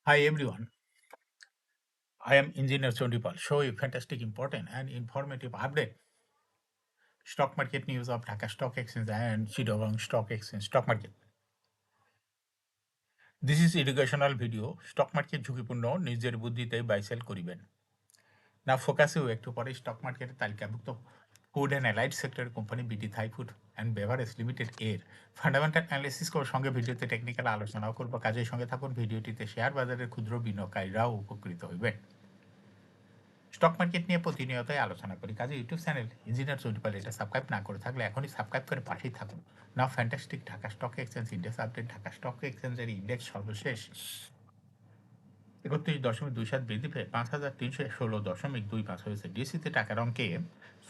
Hi everyone, I am Engineer Chondipal. Show you fantastic, important and informative update. Stock market news of Dhaka Stock Exchange and Chittagong Stock Exchange stock market. This is educational video. Stock market ঝুঁকিপূর্ণ নিজের বুদ্ধিতে buy sell করিবেন না ফোকাসেও একটু পরে stock মার্কেটে তালিকাভুক্ত food and allied সেক্টরের company BD Thai food and beverage limited এর ফান্ডামেন্টাল অ্যানালিসিস করে সঙ্গে ভিডিওতে টেকনিক্যাল আলোচনাও করব। কাজের সঙ্গে থাকুন। ভিডিওটিতে শেয়ার বাজারের ক্ষুদ্র বিনিয়োগকারীরাও উপকৃত হইবেন। স্টক মার্কেট নিয়ে প্রতিনিয়তই আলোচনা করি। কাজে ইউটিউব চ্যানেল ইঞ্জিনিয়ার চন্ডিপাল এটা সাবস্ক্রাইব না করে থাকলে এখনই সাবস্ক্রাইব করে পাশেই থাকুন। Now fantastic Dhaka stock exchange index update. Dhaka stock এক্সচেঞ্জের ইন্ডেক্স সর্বশেষ 31.27 বৃদ্ধি পেয়ে 5,316.25 হয়েছে। ডিএসসিতে টাকার অঙ্কে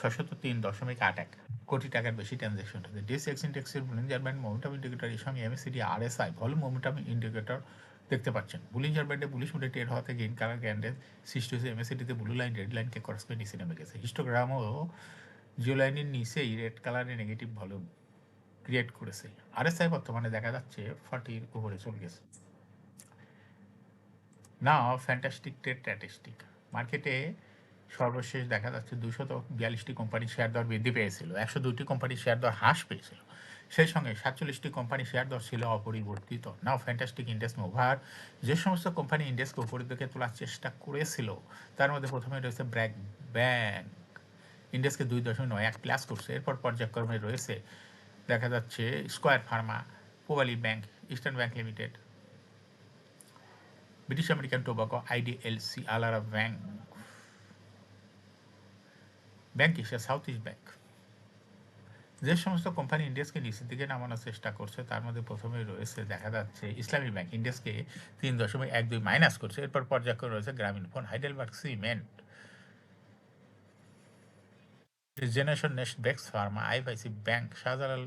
603.81 কোটি টাকার বেশি ট্রানজ্যাকশন হয়েছে। ডিএসসি এক্স ইন্ডেক্সের বুলিঞ্জার ব্যান্ড মোমেন্টাম ইন্ডিকেটর এর সঙ্গে MACD RSI volume momentum indicator দেখতে পাচ্ছেন। বুলিঞ্জার ব্যান্ডে বুলিশ মুডে ট্রেড হওয়াতে গ্রিন কালার ক্যান্ডেল সৃষ্টি হয়েছে। এমএসিডিতে ব্লু লাইন রেড লাইনকে ক্রস করে নিচে নেমে গেছে। হিস্টোগ্রামও জিও লাইনের নিচেই রেড কালারের নেগেটিভ ভলিউম ক্রিয়েট করেছে। আরএসআই বর্তমানে দেখা যাচ্ছে 40-র উপরে চলে গেছে। নাও ফ্যান্টাস্টিক ট্রেড স্ট্যাটিস্টিক। মার্কেটে সর্বশেষ দেখা যাচ্ছে 242টি কোম্পানির শেয়ার দর বৃদ্ধি পেয়েছিল, 102টি কোম্পানির শেয়ার দর হ্রাস পেয়েছিল, সেই সঙ্গে 47টি কোম্পানির শেয়ার দর ছিল অপরিবর্তিত। নাও ফ্যান্টাস্টিক ইন্ডেক্স মুভার যে সমস্ত কোম্পানি ইন্ডেক্সকে উপরের দিকে তোলার চেষ্টা করেছিল তার মধ্যে প্রথমে রয়েছে ব্র্যাক ব্যাংক, ইন্ডেক্সকে 2.91 প্লাস করছে। এরপর পর্যায়ক্রমে রয়েছে দেখা যাচ্ছে Square Pharma, Pubali Bank, Eastern Bank Limited, British American Tobacco, IDLC, আলারা Bank, Bank Asia, South East Bank. যে সমস্ত কোম্পানি ইন্ডেক্সকে নিচের দিকে নামানোর চেষ্টা করছে তার মধ্যে প্রথমে রয়েছে দেখা যাচ্ছে ইসলামী ব্যাংক, ইন্ডেক্সকে 3.12 মাইনাস করছে। এরপর পর্যায়ক্রমে রয়েছে Grameen phone, Heidelberg Cement, Generation Next বেক্স Pharma, IFIC Bank, Shahjalal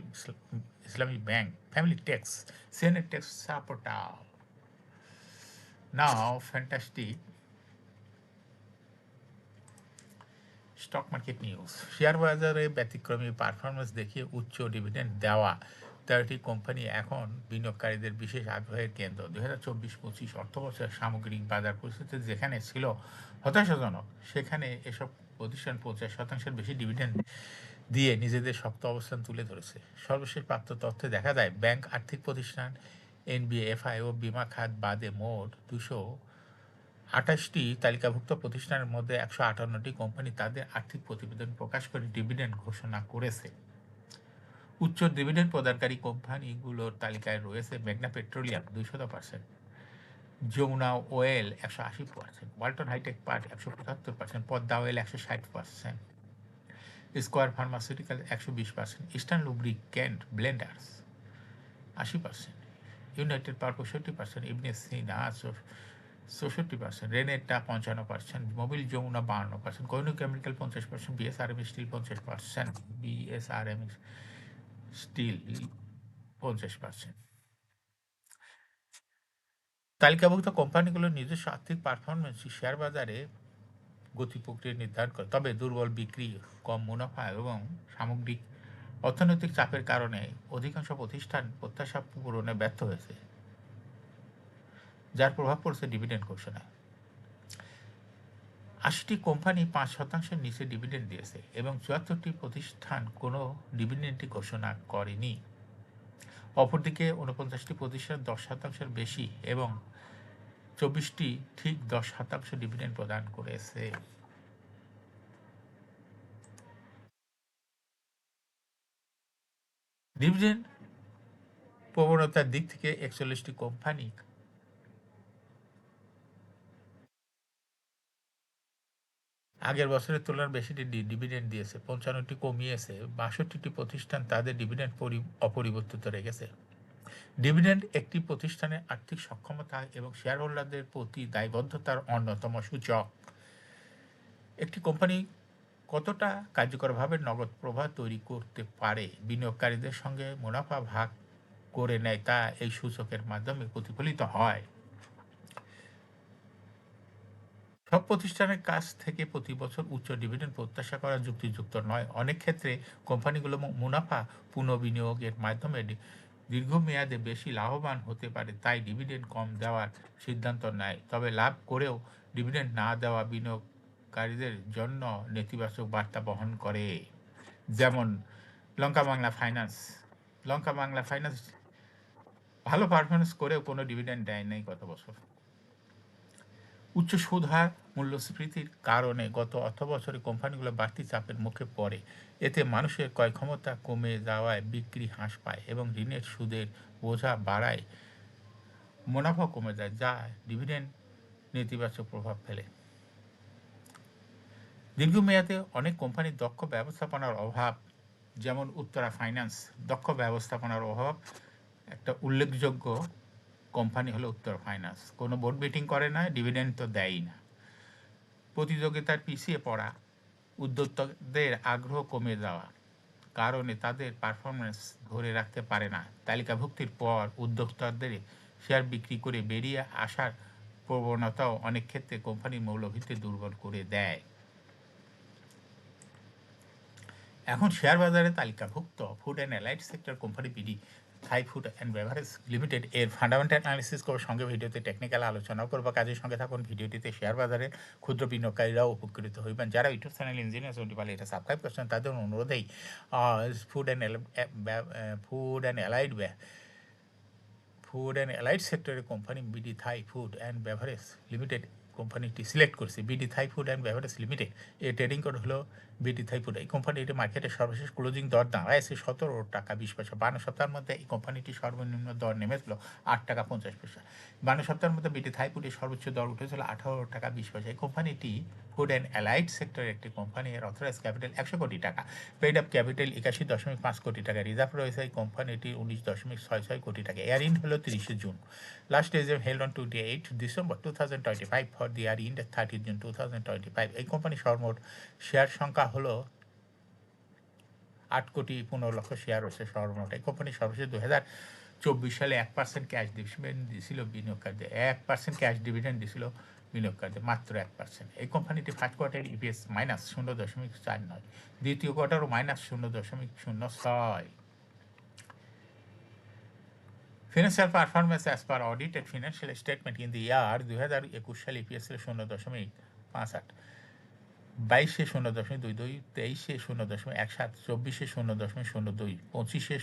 Islami Bank, Family Tex, CNA Tex সাপোর্টা। Now fantastic stock market news. Share বাজারে ব্যতিক্রমী পারফরমেন্স দেখিয়ে উচ্চ ডিভিডেন্ড দেওয়া 13টি কোম্পানি এখন বিনিয়োগকারীদের বিশেষ আগ্রহের কেন্দ্র। 2024-25 অর্থবছরের সামগ্রিক বাজার পরিস্থিতি যেখানে ছিল হতাশাজনক, সেখানে এসব প্রতিষ্ঠান 50% বেশি ডিভিডেন্ড দিয়ে নিজেদের শক্ত অবস্থান তুলে ধরেছে। সর্বশেষ প্রাপ্ত তথ্যে দেখা যায় ব্যাংক, আর্থিক প্রতিষ্ঠান, এনবিএফআই ও বিমা খাত বাদে মোট 228টি তালিকাভুক্ত প্রতিষ্ঠানের মধ্যে 158টি কোম্পানি তাদের আর্থিক প্রতিবেদন প্রকাশ করে ডিভিডেন্ড ঘোষণা করেছে। উচ্চ ডিভিডেন্ড প্রদানকারী কোম্পানিগুলোর তালিকায় রয়েছে মেঘনা Petroleum 200%, Jamuna Oil 180%, Walton Hi-Tech part 175%, Padma Oil 160%, Square Pharmaceutical 120%, Eastern Lubricant Blenders 80%, United Power 65%, Ibne Sina 64%, Renata 55%, Mobil Jamuna 52%, Kohinoor Chemical 50%, BSRM Steel 50%, BSRM Steel 50%। তালিকাভুক্ত কোম্পানিগুলোর নিজস্ব আর্থিক পারফরমেন্স শেয়ার বাজারে গতি প্রক্রিয়া নির্ধারণ করে। তবে দুর্বল বিক্রি, কম মুনাফা এবং সামগ্রিক অর্থনৈতিক চাপের কারণে অধিকাংশ প্রতিষ্ঠান প্রত্যাশা পূরণে ব্যর্থ হয়েছে, যার প্রভাব পড়ছে ডিভিডেন্ড ঘোষণায়। 80টি কোম্পানি 5% নিচে ডিভিডেন্ড দিয়েছে এবং 74টি প্রতিষ্ঠান কোনো ডিভিডেন্ডই ঘোষণা করেনি। অপরদিকে 49টি প্রতিষ্ঠান 10% বেশি এবং 24টি ঠিক 10% ডিভিডেন্ড প্রদান করেছে। ডিভিডেন্ড প্রবণতার দিক থেকে 41টি কোম্পানি আগের বছরের তুলনায় বেশি ডিভিডেন্ড দিয়েছে, 55টি কমিয়েছে, 62টি প্রতিষ্ঠান তাদের ডিভিডেন্ড অপরিবর্তিত রেখেছে। ডিভিডেন্ড একটি প্রতিষ্ঠানের আর্থিক সক্ষমতা এবং শেয়ার হোল্ডারদের প্রতি দায়বদ্ধতার অন্যতম সূচক। একটি কোম্পানি কতটা কার্যকরভাবে নগদ প্রবাহ তৈরি করতে পারে, বিনিয়োগকারীদের সঙ্গে মুনাফা ভাগ করে নেয়, তা এই সূচকের মাধ্যমে প্রতিফলিত হয়। সব প্রতিষ্ঠানের কাছ থেকে প্রতি বছর উচ্চ ডিভিডেন্ড প্রত্যাশা করা যুক্তিযুক্ত নয়। অনেক ক্ষেত্রে কোম্পানিগুলো মুনাফা পুনঃবিনিয়োগের মাধ্যমে দীর্ঘমেয়াদে বেশি লাভবান হতে পারে, তাই ডিভিডেন্ড কম দেওয়ার সিদ্ধান্ত নেয়। তবে লাভ করেও ডিভিডেন্ড না দেওয়া বিনিয়োগকারীদের জন্য নেতিবাচক বার্তা বহন করে। যেমন লঙ্কা বাংলা ফাইন্যান্স। লঙ্কা বাংলা ফাইন্যান্স ভালো পারফরমেন্স করেও কোনো ডিভিডেন্ড দেয় নাই গত বছর। উচ্চ সুদ হার, মূল্যস্ফীতির কারণে গত অর্থবছরে কোম্পানিগুলো বাড়তি চাপের মুখে পড়ে। এতে মানুষের ক্রয় ক্ষমতা কমে যাওয়ায় বিক্রি হ্রাস পায় এবং ঋণের সুদের বোঝা বাড়ায় মুনাফা কমে যায়, যা ডিভিডেন্ড নেতিবাচক প্রভাব ফেলে। দীর্ঘমেয়াদে অনেক কোম্পানির দক্ষ ব্যবস্থাপনার অভাব, যেমন উত্তরা ফাইন্যান্স। দক্ষ ব্যবস্থাপনার অভাব একটা উল্লেখযোগ্য কোম্পানি হলো উত্তরা ফাইন্যান্স। কোনো বোর্ড মিটিং করে না, ডিভিডেন্ড তো দেয়ই না। প্রতিযোগিতার পিছিয়ে পড়া, উদ্যোক্তাদের আগ্রহ কমে যাওয়া কারণে তাদের পারফরমেন্স ধরে রাখতে পারে না। তালিকাভুক্তির পর উদ্যোক্তাদের শেয়ার বিক্রি করে বেরিয়ে আসার প্রবণতাও অনেক ক্ষেত্রে কোম্পানির মৌলভিত্তি দুর্বল করে দেয়। এখন শেয়ার বাজারে তালিকাভুক্ত food and allied sector company BD Thai food and beverage limited এর ফান্ডামেন্টাল অ্যানালিসিস করবো, সঙ্গে ভিডিওতে টেকনিক্যাল আলোচনাও করবো। কাজের সঙ্গে থাকুন। ভিডিওটিতে শেয়ার বাজারের ক্ষুদ্র বিনিয়োগকারীরাও উপকৃত হইবেন। যারা ইউটিউব চ্যানেল ইঞ্জিনিয়ার টোয়েন্টি পালে এটা সাবস্ক্রাইব করছেন, তাদের অনুরোধেই ফুড অ্যান্ড অ্যালাইড সেক্টরের company BD Thai food and beverage limited কোম্পানিটি সিলেক্ট করছে। BD Thai food and beverage limited এর ট্রেডিং কোড হলো বিডি থাই ফুড। এই কোম্পানিটি মার্কেটের সর্বশেষ ক্লোজিং দর দাঁড়ায়ছে 17 টাকা 20 পয়সা। 52 সপ্তাহের মধ্যে এই কোম্পানিটির সর্বনিম্ন দর নেমেছিল 8 টাকা 50 পয়সা। 52 সপ্তাহের মধ্যে বিডি থাই ফুডের সর্বোচ্চ দর উঠেছিল 18 টাকা 20 পয়সা। এই কোম্পানিটি ফুড অ্যান্ড অ্যালাইড সেক্টরের একটি কোম্পানি। এর অথরাইজ ক্যাপিটাল 100 কোটি টাকা, পেইড আপ ক্যাপিটাল 81.5 কোটি টাকা, রিজার্ভ রয়েছে এই কোম্পানিটি 19.66 কোটি টাকা। এয়ার ইন্ড হলো 30 June. Last exam held on 28 December 2025 for the year ইন্ড 30 June 2025। এই কোম্পানির সর্বমোট শেয়ার সংখ্যা হলো 8,15,00,000 শেয়ার রয়েছে সর্বমোট। এই কোম্পানি সর্বশেষ 2024 সালে 1% ক্যাশ ডিভিডেন্ড দিয়েছিল বিনিয়োগকারীদের। 1% ক্যাশ ডিভিডেন্ড দিয়েছিল বিনিয়োগকারীদের, মাত্র 1%। এই কোম্পানিটি ফার্স্ট কোয়ার্টার ইপিএস -0.49, দ্বিতীয় কোয়ার্টারও -0.06। Financial performance as per audited financial statement in the year 2021 সালে ইপিএস ছিল 0.58, 22-এ 0.22, 23-এ 0.17, 24-এ 0.02, 25-এ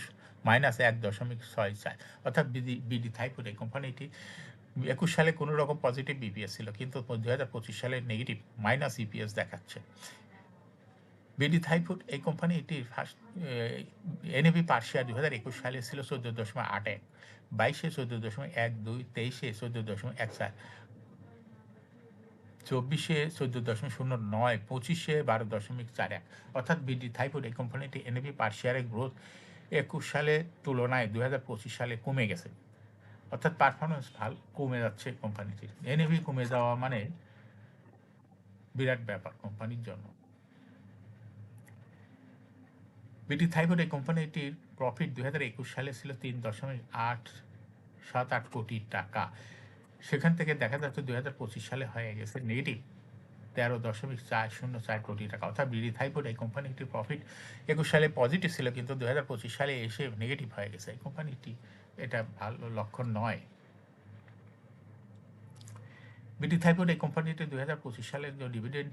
-1.64। অর্থাৎ বিডি থাই ফুড এই কোম্পানিটি 21 সালে কোনো রকম পজিটিভ ইপিএস ছিল, কিন্তু 2025 সালে নেগেটিভ মাইনাস ইপিএস দেখাচ্ছে। বিডি থাই ফুড এই কোম্পানিটির ফার্স্ট এনএভি পার শেয়ার 2021 সালে ছিল 14.81, 22-এ 14.12, 23-এ 14.14, 24-এ 14.09, 25-এ 12.41। অর্থাৎ বিডি থাই ফুড এই কোম্পানিটি এনএভি পার শেয়ারের গ্রোথ 21 সালের তুলনায় 2025 সালে কমে গেছে। অর্থাৎ পারফরমেন্স কমে যাচ্ছে কোম্পানিটির। এনএভি কমে যাওয়া মানে বিরাট ব্যাপার কোম্পানির জন্য। বিডি থাই ফুড এই কোম্পানিটির প্রফিট 2021 সালে ছিল 3.878 কোটি টাকা। সেখান থেকে দেখা যাচ্ছে 2025 সালে হয়ে গেছে নেগেটিভ 13.404 কোটি টাকা। অর্থাৎ বিডি থাই ফুড এই কোম্পানিটির প্রফিট 21 সালে পজিটিভ ছিল, কিন্তু 2025 সালে এসে নেগেটিভ হয়ে গেছে। এই কোম্পানিটি এটা ভালো লক্ষণ নয়। বিডি থাই ফুড এই কোম্পানিটি 2025 সালের ডিভিডেন্ড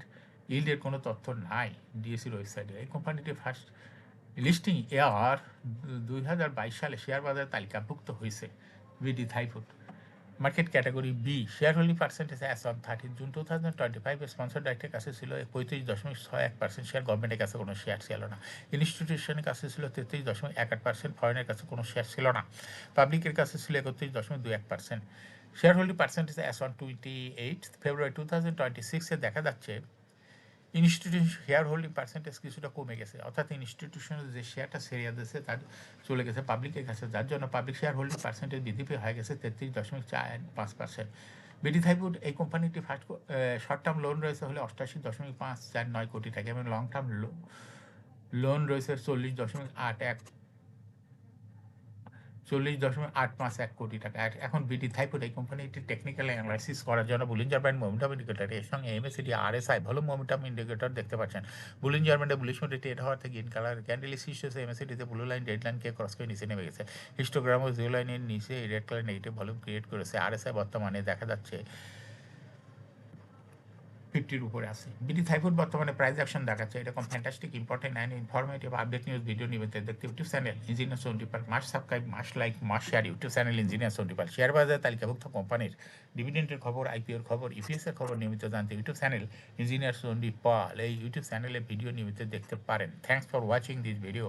ইল্ডের কোনো তথ্য নাই ডিএসসির ওয়েবসাইটে। এই কোম্পানিটি ফার্স্ট লিস্টিং এয়ার 2022 সালে শেয়ার বাজারে তালিকাভুক্ত হয়েছে। BD Thai Food market category B, share holding percentage as on 30 June 2025 sponsor ডাইরেক্টের কাছে ছিল 35.61%, শেয়ার। গভর্নমেন্টের কাছে কোনো শেয়ার ছিল না। ইনস্টিটিউশনের কাছে ছিল 33.18%, ফরেনের কাছে কোনো শেয়ার ছিল না। পাবলিকের কাছে ছিল 31.21%। Share holding percentage as on 28 ফেব্রুয়ারি 2026-এ দেখা যাচ্ছে ইনস্টিটিউশন শেয়ার হোল্ডিং পার্সেন্টেজ কিছুটা কমে গেছে। অর্থাৎ ইনস্টিটিউশনের যে শেয়ারটা সেরিয়া দিয়েছে তার চলে গেছে পাবলিকের কাছে, যার জন্য পাবলিক শেয়ার হোল্ডিং পার্সেন্টেজ বৃদ্ধি পেয়ে হয়ে গেছে 33.45%। বিডি থাই ফুড এই কোম্পানিটি ফার্স্ট শর্ট টার্ম লোন রয়েছে হলে 88.549 কোটি টাকা এবং লং টার্ম লোন রয়েছে 40.81 40.851 কোটি টাকা। আর এখন বিডি থাইপুর এই কোম্পানিটি টেকনিক্যাল অ্যানালাইসিস করার জন্য বুলিঞ্জার ব্যান্ড মোমেন্টাম ইন্ডিকেটর এর সঙ্গে MACD RSI volume momentum indicator দেখতে পাচ্ছেন। বুলিঞ্জার ব্যান্ডে বুলিশ মোডে ট্রেড হওয়ার থেকে গ্রিন কালার ক্যান্ডেল শীর্ষে এমএসিডিতে ব্লু লাইন রেড লাইনকে ক্রস করে নিচে নেমে গেছে। হিস্টোগ্রাম ও জিরো লাইনের নিচে red colour negative volume create করেছে। আরএসআই বর্তমানে দেখা যাচ্ছে 50 উপরে আছে। বিডি থাইপুর বর্তমানে প্রাইস অ্যাকশন দেখাচ্ছে। এরকম fantastic important and informative update news video নিবেদন দেখতে ইউটিউব চ্যানেল ইঞ্জিনিয়ার সোনটিপাল must subscribe, must like, must share YouTube channel engineer সোনটিপাল। শেয়ার বাজারে তালিকাভুক্ত কোম্পানির ডিভিডেন্ডের খবর, আইপিওর খবর, ইপিএস এর খবর নিয়মিত জানতে ইউটিউব চ্যানেল ইঞ্জিনিয়ার সোনটিপাল এই ইউটিউব চ্যানেলে ভিডিও নিয়মিত দেখতে পারেন। Thanks for watching this video.